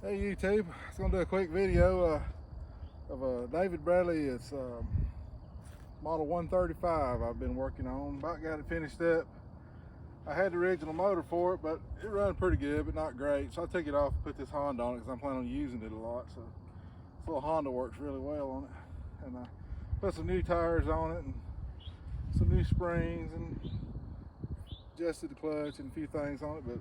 Hey YouTube, I was going to do a quick video of a David Bradley. It's model 135 I've been working on. About got it finished up. I had the original motor for it, but it ran pretty good, but not great. So I took it off and put this Honda on it because I'm planning on using it a lot. So this little Honda works really well on it. And I put some new tires on it and some new springs and adjusted the clutch and a few things on it. But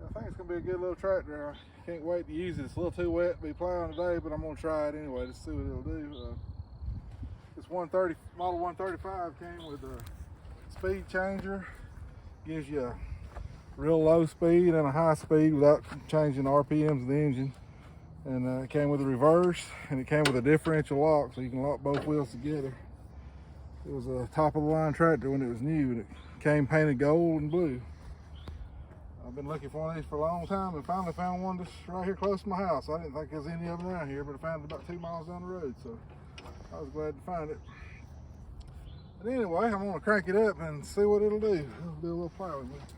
I think it's going to be a good little tractor. I can't wait to use it. It's a little too wet to be plowing today, but I'm going to try it anyway to see what it'll do. This model 135 came with a speed changer. Gives you a real low speed and a high speed without changing the RPMs of the engine. And it came with a reverse, and it came with a differential lock, so you can lock both wheels together. It was a top of the line tractor when it was new, and it came painted gold and blue. I've been looking for one of these for a long time and finally found one just right here close to my house. I didn't think there was any of them around here, but I found it about 2 miles down the road, so I was glad to find it. But anyway, I'm going to crank it up and see what it'll do. I'll do a little plowing with it.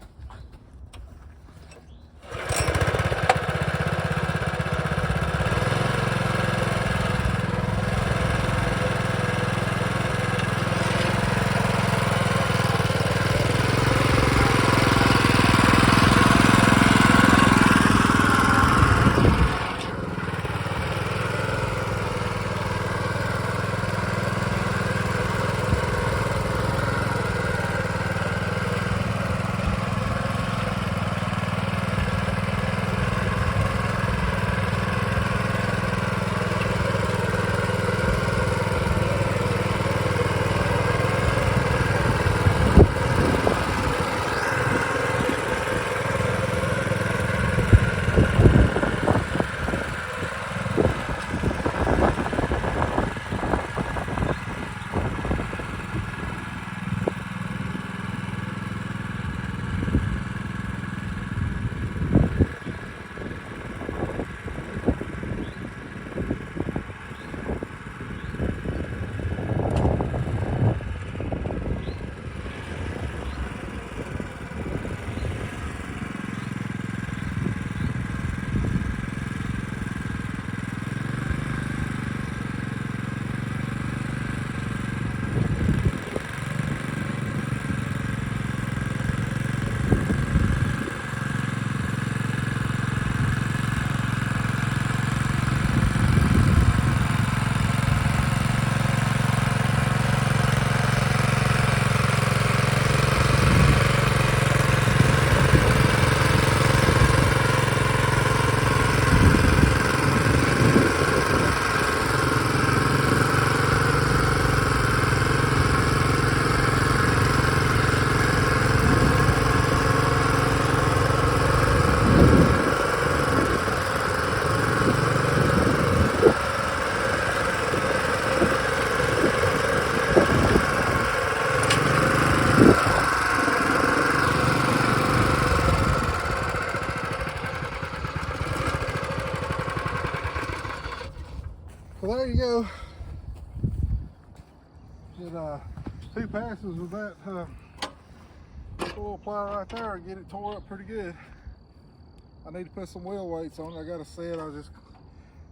So there you go. Did 2 passes with that little plow right there and get it tore up pretty good. I need to put some wheel weights on it. I got a set. I was just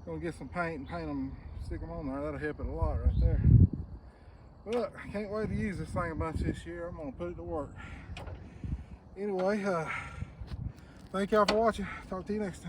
gonna get some paint and paint them, stick them on there. That'll help it a lot right there. But I can't wait to use this thing a bunch this year. I'm gonna put it to work. Anyway, thank y'all for watching. Talk to you next time.